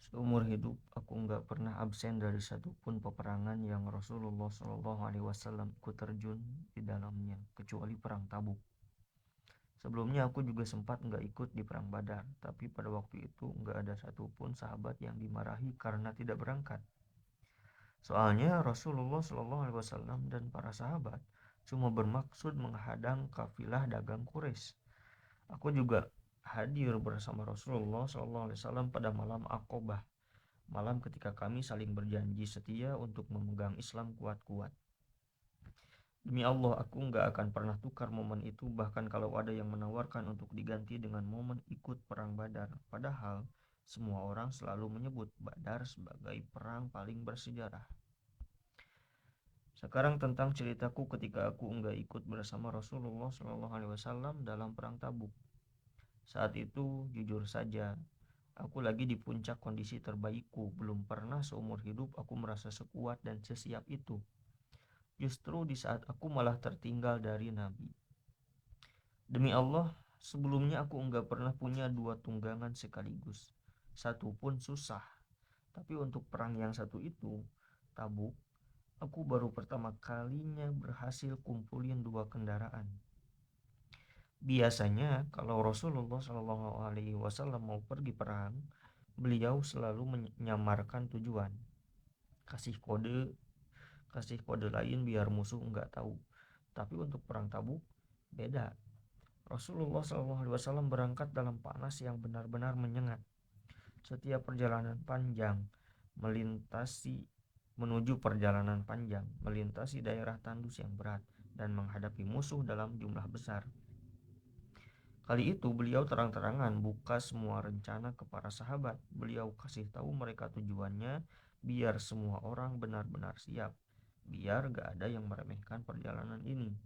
Seumur hidup aku nggak pernah absen dari satupun peperangan yang Rasulullah Shallallahu Alaihi Wasallam ikut terjun di dalamnya, kecuali perang Tabuk. Sebelumnya aku juga sempat nggak ikut di perang Badar, tapi pada waktu itu nggak ada satupun sahabat yang dimarahi karena tidak berangkat. Soalnya Rasulullah Shallallahu Alaihi Wasallam dan para sahabat cuma bermaksud menghadang kafilah dagang Quraisy. Aku juga hadir bersama Rasulullah Shallallahu Alaihi Wasallam pada malam Aqobah, malam ketika kami saling berjanji setia untuk memegang Islam kuat-kuat. Demi Allah, aku nggak akan pernah tukar momen itu, bahkan kalau ada yang menawarkan untuk diganti dengan momen ikut perang Badar. Padahal, semua orang selalu menyebut Badar sebagai perang paling bersejarah. Sekarang tentang ceritaku ketika aku nggak ikut bersama Rasulullah SAW dalam perang Tabuk. Saat itu, jujur saja, aku lagi di puncak kondisi terbaikku. Belum pernah seumur hidup aku merasa sekuat dan sesiap itu. Justru di saat aku malah tertinggal dari Nabi. Demi Allah, sebelumnya aku enggak pernah punya dua tunggangan sekaligus. Satu pun susah. Tapi untuk perang yang satu itu, Tabuk, aku baru pertama kalinya berhasil kumpulin dua kendaraan. Biasanya kalau Rasulullah Shallallahu Alaihi Wasallam mau pergi perang, beliau selalu menyamarkan tujuan, kasih kode, kasih kode lain biar musuh nggak tahu. Tapi untuk perang Tabuk beda. Rasulullah SAW berangkat dalam panas yang benar-benar menyengat. Setiap perjalanan panjang melintasi menuju perjalanan panjang melintasi daerah tandus yang berat dan menghadapi musuh dalam jumlah besar. Kali itu beliau terang-terangan buka semua rencana ke para sahabat. Beliau kasih tahu mereka tujuannya biar semua orang benar-benar siap. Biar gak ada yang meremehkan perjalanan ini.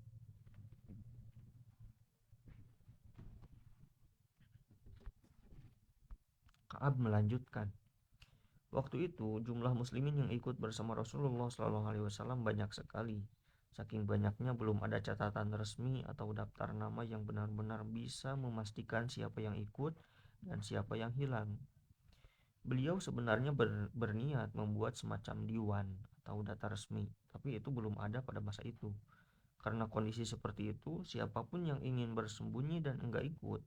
Ka'ab melanjutkan, waktu itu jumlah muslimin yang ikut bersama Rasulullah SAW banyak sekali. Saking banyaknya belum ada catatan resmi atau daftar nama yang benar-benar bisa memastikan siapa yang ikut dan siapa yang hilang. Beliau sebenarnya berniat membuat semacam diwan atau data resmi, tapi itu belum ada pada masa itu. Karena kondisi seperti itu, siapapun yang ingin bersembunyi dan enggak ikut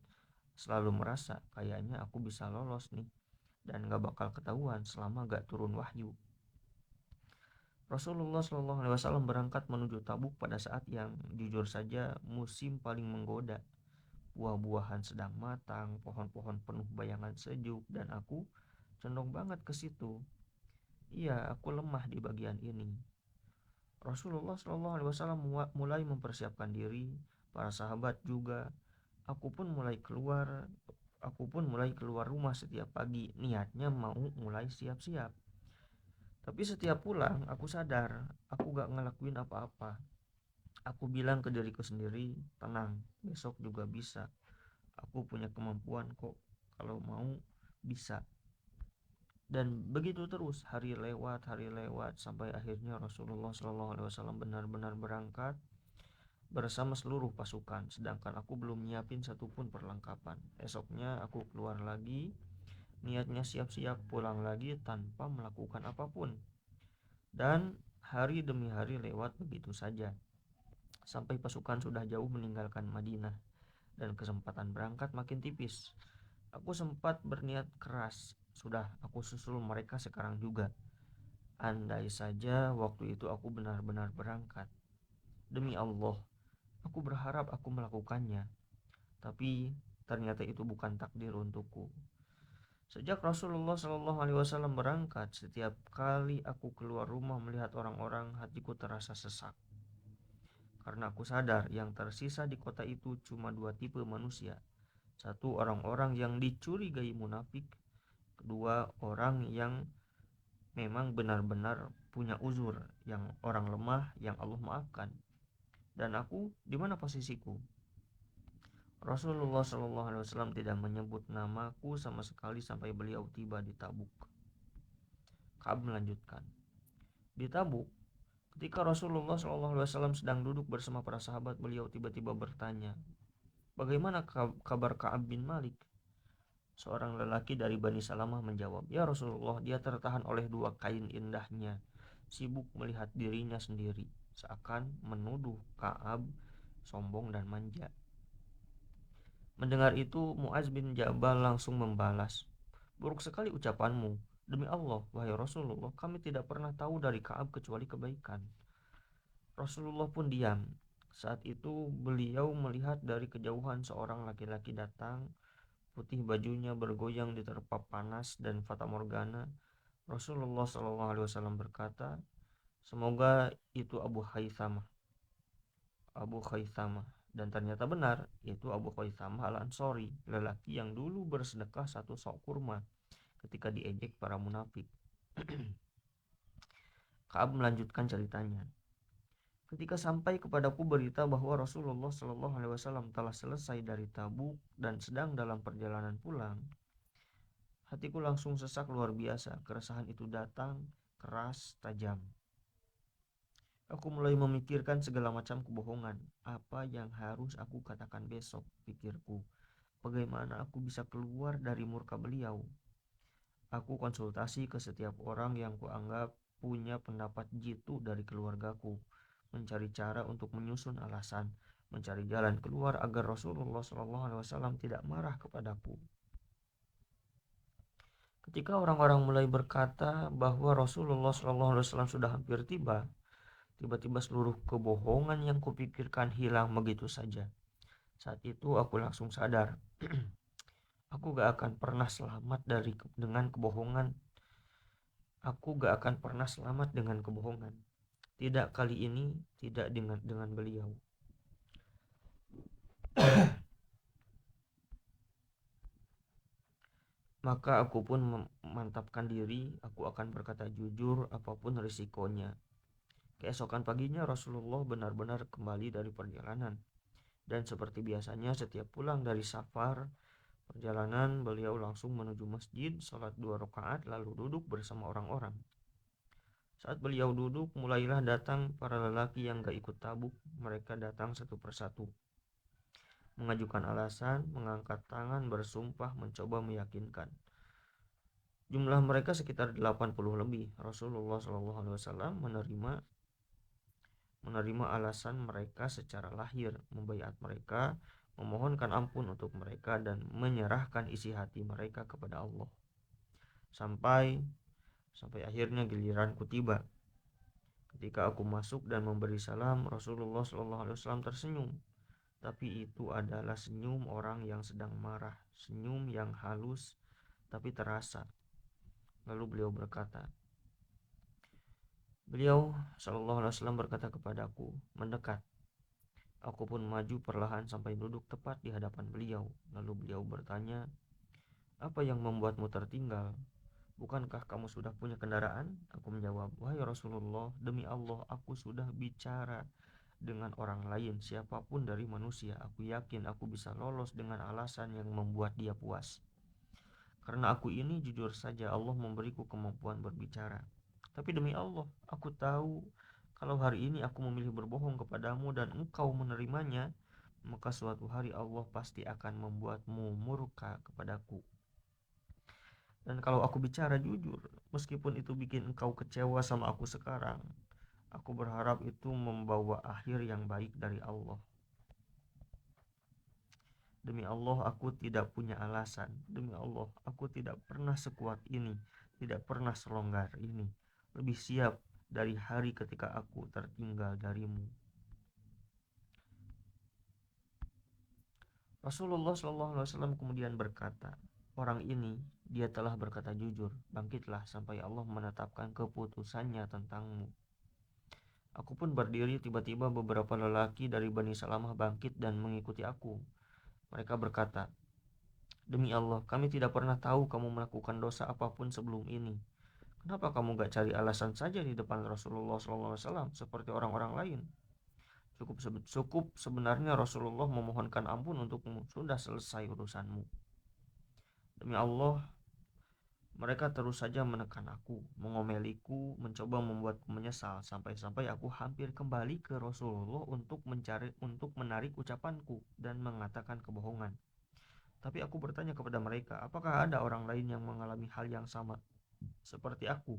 selalu merasa kayaknya aku bisa lolos nih dan gak bakal ketahuan selama gak turun wahyu. Rasulullah SAW berangkat menuju Tabuk pada saat yang jujur saja musim paling menggoda. Buah-buahan sedang matang, pohon-pohon penuh bayangan sejuk, dan aku condong banget ke situ. Iya, aku lemah di bagian ini. Rasulullah SAW mulai mempersiapkan diri, para sahabat juga. Aku pun mulai keluar, aku pun mulai keluar rumah setiap pagi, niatnya mau mulai siap-siap. Tapi setiap pulang, aku sadar, aku gak ngelakuin apa-apa. Aku bilang ke diriku sendiri, tenang, besok juga bisa. Aku punya kemampuan kok, kalau mau bisa. Dan begitu terus, hari lewat, sampai akhirnya Rasulullah SAW benar-benar berangkat bersama seluruh pasukan. Sedangkan aku belum nyiapin satupun perlengkapan. Esoknya aku keluar lagi, niatnya siap-siap pulang lagi tanpa melakukan apapun. Dan hari demi hari lewat begitu saja, sampai pasukan sudah jauh meninggalkan Madinah dan kesempatan berangkat makin tipis. Aku sempat berniat keras, sudah aku susul mereka sekarang juga. Andai saja waktu itu aku benar-benar berangkat. Demi Allah, aku berharap aku melakukannya. Tapi ternyata itu bukan takdir untukku. Sejak Rasulullah SAW berangkat, setiap kali aku keluar rumah melihat orang-orang, hatiku terasa sesak. Karena aku sadar yang tersisa di kota itu cuma dua tipe manusia. Satu, orang-orang yang dicurigai munafik. Kedua, orang yang memang benar-benar punya uzur, yang orang lemah yang Allah maafkan. Dan aku, di mana posisiku? Rasulullah SAW tidak menyebut namaku sama sekali sampai beliau tiba di Tabuk. Ka'ab melanjutkan, di Tabuk, ketika Rasulullah SAW sedang duduk bersama para sahabat, beliau tiba-tiba bertanya, bagaimana kabar Ka'ab bin Malik? Seorang lelaki dari Bani Salamah menjawab, "Ya Rasulullah, dia tertahan oleh dua kain indahnya, sibuk melihat dirinya sendiri, seakan menuduh Ka'ab sombong dan manja." Mendengar itu, Muaz bin Jabal langsung membalas, "Buruk sekali ucapanmu. Demi Allah, wahai Rasulullah, kami tidak pernah tahu dari Ka'ab kecuali kebaikan." Rasulullah pun diam. Saat itu beliau melihat dari kejauhan seorang laki-laki datang, putih bajunya bergoyang diterpa panas dan fatamorgana. Rasulullah SAW berkata, "Semoga itu Abu Khaisamah." Dan ternyata benar, itu Abu Khaisamah Al-Ansori, lelaki yang dulu bersedekah satu sok kurma ketika diejek para munafik. Ka'ab melanjutkan ceritanya. "Ketika sampai kepadaku berita bahwa Rasulullah SAW telah selesai dari Tabuk dan sedang dalam perjalanan pulang, hatiku langsung sesak luar biasa. Keresahan itu datang, keras, tajam. Aku mulai memikirkan segala macam kebohongan. Apa yang harus aku katakan besok, pikirku. Bagaimana aku bisa keluar dari murka beliau? Aku konsultasi ke setiap orang yang kuanggap punya pendapat jitu dari keluargaku, mencari cara untuk menyusun alasan, mencari jalan keluar agar Rasulullah SAW tidak marah kepadaku. Ketika orang-orang mulai berkata bahwa Rasulullah SAW sudah hampir tiba, tiba-tiba seluruh kebohongan yang kupikirkan hilang begitu saja. Saat itu aku langsung sadar, aku gak akan pernah selamat dengan kebohongan. Aku gak akan pernah selamat dengan kebohongan. Tidak kali ini, tidak dengan beliau. Maka aku pun memantapkan diri, aku akan berkata jujur apapun risikonya. Keesokan paginya Rasulullah benar-benar kembali dari perjalanan. Dan seperti biasanya setiap pulang dari safar perjalanan, beliau langsung menuju masjid, sholat 2 rakaat, lalu duduk bersama orang-orang. Saat beliau duduk, mulailah datang para lelaki yang gak ikut tabuk. Mereka datang satu persatu, mengajukan alasan, mengangkat tangan, bersumpah, mencoba meyakinkan. Jumlah mereka sekitar 80 lebih. Rasulullah SAW menerima alasan mereka secara lahir, membaiat mereka, memohonkan ampun untuk mereka, dan menyerahkan isi hati mereka kepada Allah. Sampai akhirnya giliranku tiba. Ketika aku masuk dan memberi salam, Rasulullah SAW tersenyum. Tapi itu adalah senyum orang yang sedang marah, senyum yang halus tapi terasa. Lalu beliau SAW berkata kepadaku, mendekat. Aku pun maju perlahan sampai duduk tepat di hadapan beliau. Lalu beliau bertanya, "Apa yang membuatmu tertinggal? Bukankah kamu sudah punya kendaraan?" Aku menjawab, "Wahai Rasulullah, demi Allah aku sudah bicara dengan orang lain, siapapun dari manusia. Aku yakin aku bisa lolos dengan alasan yang membuat dia puas. Karena aku ini jujur saja, Allah memberiku kemampuan berbicara. Tapi demi Allah, aku tahu kalau hari ini aku memilih berbohong kepadamu dan engkau menerimanya, maka suatu hari Allah pasti akan membuatmu murka kepadaku. Dan kalau aku bicara jujur, meskipun itu bikin engkau kecewa sama aku sekarang, aku berharap itu membawa akhir yang baik dari Allah. Demi Allah, aku tidak punya alasan. Demi Allah, aku tidak pernah sekuat ini, tidak pernah selonggar ini. Lebih siap dari hari ketika aku tertinggal darimu." Rasulullah SAW kemudian berkata, "Orang ini, dia telah berkata jujur. Bangkitlah sampai Allah menetapkan keputusannya tentangmu." Aku pun berdiri, tiba-tiba beberapa lelaki dari Bani Salamah bangkit dan mengikuti aku. Mereka berkata, "Demi Allah, kami tidak pernah tahu kamu melakukan dosa apapun sebelum ini. Kenapa kamu gak cari alasan saja di depan Rasulullah SAW seperti orang-orang lain? Cukup sebenarnya Rasulullah memohonkan ampun untukmu. Sudah selesai urusanmu." Demi Allah, mereka terus saja menekan aku, mengomeliku, mencoba membuatku menyesal, sampai-sampai aku hampir kembali ke Rasulullah untuk menarik ucapanku dan mengatakan kebohongan. Tapi aku bertanya kepada mereka, apakah ada orang lain yang mengalami hal yang sama seperti aku?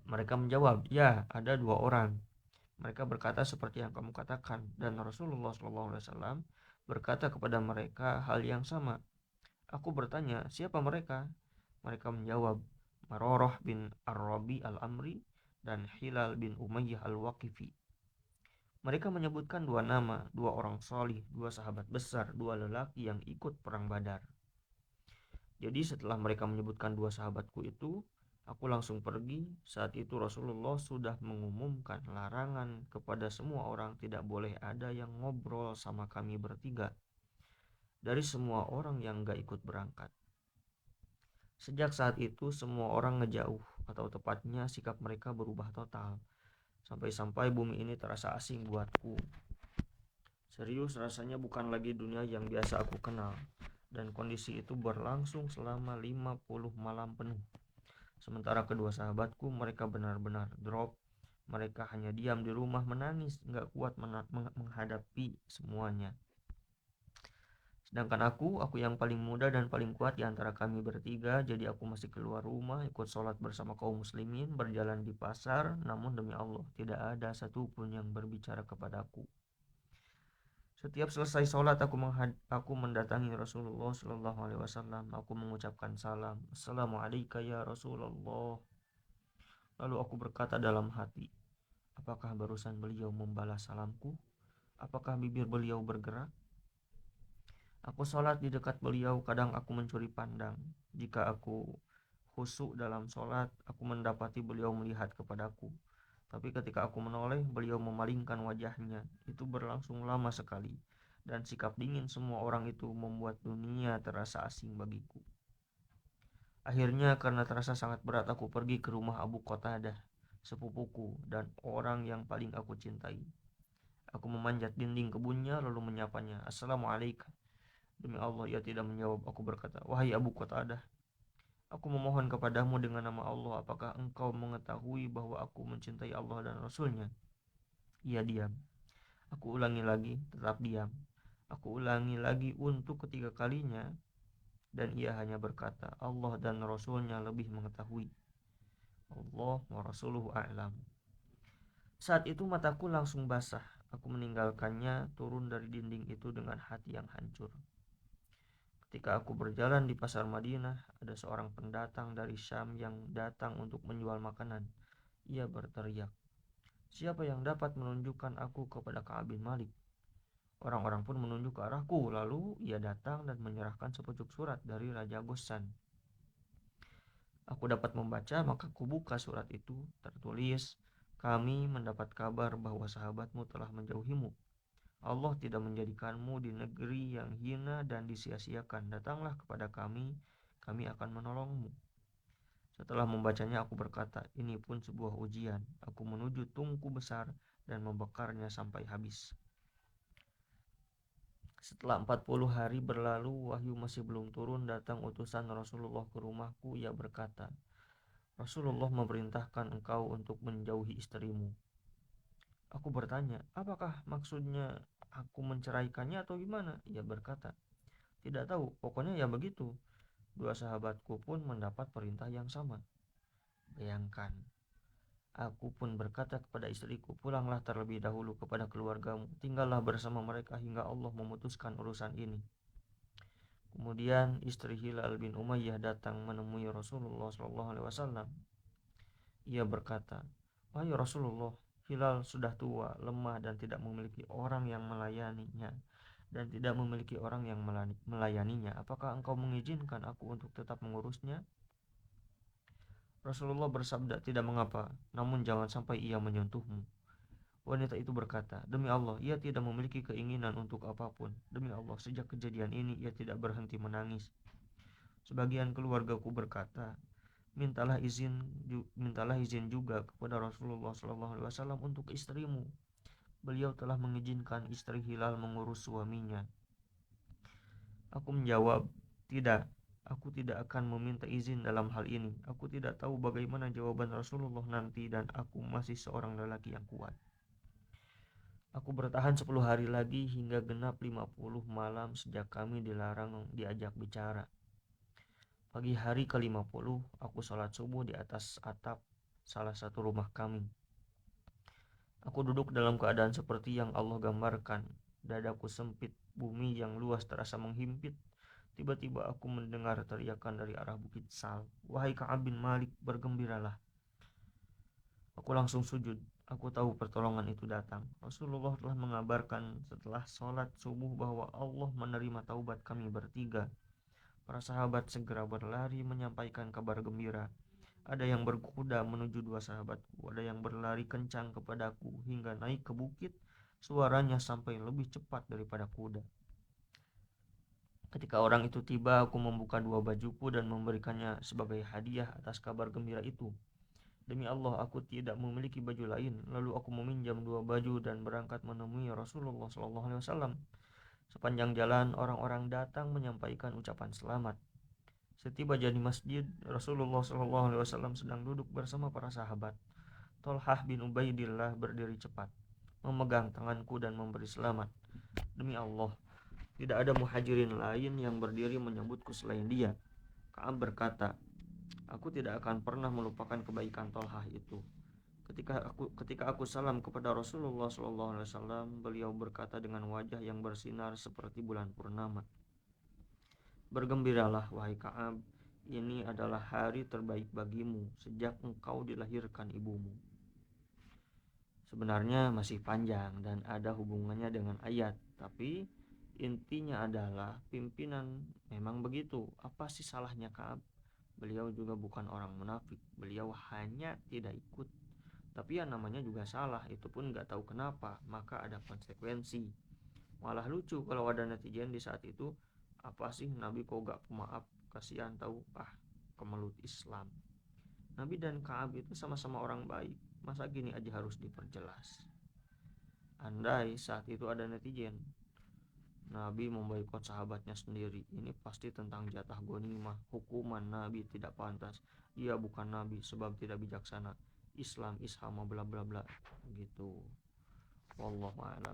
Mereka menjawab, ya, ada 2 orang. Mereka berkata seperti yang kamu katakan, dan Rasulullah SAW berkata kepada mereka hal yang sama. Aku bertanya, siapa mereka? Mereka menjawab, Maroroh bin Ar-Rabi Al-Amri dan Hilal bin Umayyah Al-Waqifi. Mereka menyebutkan 2 nama, 2 orang solih, 2 sahabat besar, 2 lelaki yang ikut perang Badar. Jadi setelah mereka menyebutkan 2 sahabatku itu, aku langsung pergi. Saat itu Rasulullah sudah mengumumkan larangan kepada semua orang tidak boleh ada yang ngobrol sama kami bertiga dari semua orang yang gak ikut berangkat. Sejak saat itu semua orang ngejauh, atau tepatnya sikap mereka berubah total. Sampai-sampai bumi ini terasa asing buatku. Serius, rasanya bukan lagi dunia yang biasa aku kenal. Dan kondisi itu berlangsung selama 50 malam penuh. Sementara kedua sahabatku, mereka benar-benar drop. Mereka hanya diam di rumah menangis, gak kuat menghadapi semuanya. Sedangkan aku yang paling muda dan paling kuat di antara kami bertiga, jadi aku masih keluar rumah, ikut sholat bersama kaum muslimin, berjalan di pasar, namun demi Allah, tidak ada satupun yang berbicara kepadaku. Setiap selesai sholat aku mendatangi Rasulullah SAW. Aku mengucapkan salam, Assalamualaikum ya Rasulullah. Lalu aku berkata dalam hati, apakah barusan beliau membalas salamku? Apakah bibir beliau bergerak? Aku sholat di dekat beliau, kadang aku mencuri pandang. Jika aku khusyuk dalam sholat, aku mendapati beliau melihat kepadaku. Tapi ketika aku menoleh, beliau memalingkan wajahnya. Itu berlangsung lama sekali. Dan sikap dingin semua orang itu membuat dunia terasa asing bagiku. Akhirnya karena terasa sangat berat, aku pergi ke rumah Abu Qatadah, sepupuku dan orang yang paling aku cintai. Aku memanjat dinding kebunnya lalu menyapanya, Assalamualaikum. Demi Allah ia tidak menjawab. Aku berkata, wahai Abu Qatadah, aku memohon kepadamu dengan nama Allah, apakah engkau mengetahui bahwa aku mencintai Allah dan Rasulnya? Ia diam. Aku ulangi lagi, tetap diam. Aku ulangi lagi untuk ketiga kalinya, dan ia hanya berkata, Allah dan Rasulnya lebih mengetahui. Allah wa Rasuluhu a'lam. Saat itu mataku langsung basah. Aku meninggalkannya, turun dari dinding itu dengan hati yang hancur. Ketika aku berjalan di pasar Madinah, ada seorang pendatang dari Syam yang datang untuk menjual makanan. Ia berteriak, siapa yang dapat menunjukkan aku kepada Ka'ab bin Malik? Orang-orang pun menunjuk ke arahku. Lalu ia datang dan menyerahkan sepucuk surat dari Raja Ghassan. Aku dapat membaca, maka ku buka surat itu. Tertulis, kami mendapat kabar bahwa sahabatmu telah menjauhimu. Allah tidak menjadikanmu di negeri yang hina dan disia-siakan. Datanglah kepada kami, kami akan menolongmu. Setelah membacanya aku berkata, ini pun sebuah ujian. Aku menuju tungku besar dan membakarnya sampai habis. Setelah 40 hari berlalu, wahyu masih belum turun, datang utusan Rasulullah ke rumahku. Ia berkata, Rasulullah memerintahkan engkau untuk menjauhi istrimu. Aku bertanya, apakah maksudnya aku menceraikannya atau gimana? Ia berkata, tidak tahu, pokoknya ya begitu. 2 sahabatku pun mendapat perintah yang sama. Bayangkan, aku pun berkata kepada istriku, pulanglah terlebih dahulu kepada keluargamu, tinggallah bersama mereka hingga Allah memutuskan urusan ini. Kemudian istri Hilal bin Umayyah datang menemui Rasulullah SAW. Ia berkata, wahai Rasulullah, Hilal sudah tua, lemah dan tidak memiliki orang yang melayaninya Apakah engkau mengizinkan aku untuk tetap mengurusnya? Rasulullah bersabda, tidak mengapa, namun jangan sampai ia menyentuhmu. Wanita itu berkata, demi Allah, ia tidak memiliki keinginan untuk apapun. Demi Allah, sejak kejadian ini ia tidak berhenti menangis. Sebagian keluargaku berkata, mintalah izin juga kepada Rasulullah SAW untuk istrimu. Beliau telah mengizinkan istri Hilal mengurus suaminya. Aku menjawab, tidak. Aku tidak akan meminta izin dalam hal ini. Aku tidak tahu bagaimana jawaban Rasulullah nanti dan aku masih seorang lelaki yang kuat. Aku bertahan 10 hari lagi hingga genap 50 malam sejak kami dilarang diajak bicara. Pagi hari ke-50, aku sholat subuh di atas atap salah satu rumah kami. Aku duduk dalam keadaan seperti yang Allah gambarkan. Dadaku sempit, bumi yang luas terasa menghimpit. Tiba-tiba aku mendengar teriakan dari arah Bukit Sal. Wahai Ka'ab bin Malik, bergembiralah. Aku langsung sujud. Aku tahu pertolongan itu datang. Rasulullah telah mengabarkan setelah sholat subuh bahwa Allah menerima taubat kami bertiga. Para sahabat segera berlari menyampaikan kabar gembira. Ada yang berkuda menuju dua sahabatku, ada yang berlari kencang kepadaku hingga naik ke bukit. Suaranya sampai lebih cepat daripada kuda. Ketika orang itu tiba, aku membuka dua bajuku dan memberikannya sebagai hadiah atas kabar gembira itu. Demi Allah, aku tidak memiliki baju lain. Lalu aku meminjam dua baju dan berangkat menemui Rasulullah SAW. Sepanjang jalan, orang-orang datang menyampaikan ucapan selamat. Setiba di masjid, Rasulullah SAW sedang duduk bersama para sahabat. Tolhah bin Ubaidillah berdiri cepat, memegang tanganku dan memberi selamat. Demi Allah, tidak ada muhajirin lain yang berdiri menyambutku selain dia. Ka'ab berkata, aku tidak akan pernah melupakan kebaikan Tolhah itu. Ketika aku salam kepada Rasulullah SAW, beliau berkata dengan wajah yang bersinar seperti bulan purnama, bergembiralah wahai Ka'ab, ini adalah hari terbaik bagimu sejak engkau dilahirkan ibumu. Sebenarnya masih panjang dan ada hubungannya dengan ayat, tapi intinya adalah pimpinan memang begitu. Apa sih salahnya Ka'ab? Beliau juga bukan orang munafik, beliau hanya tidak ikut. Tapi ya namanya juga salah, itu pun gak tahu kenapa, maka ada konsekuensi. Malah lucu kalau ada netizen di saat itu, apa sih Nabi kok gak pemaaf, kasihan tahu, kemelut Islam. Nabi dan Ka'ab itu sama-sama orang baik, masa gini aja harus diperjelas. Andai saat itu ada netizen, Nabi memboikot sahabatnya sendiri, ini pasti tentang jatah ghanimah, hukuman Nabi tidak pantas, dia bukan Nabi sebab tidak bijaksana, Islam ishama bla bla bla gitu. Wallahu a'lam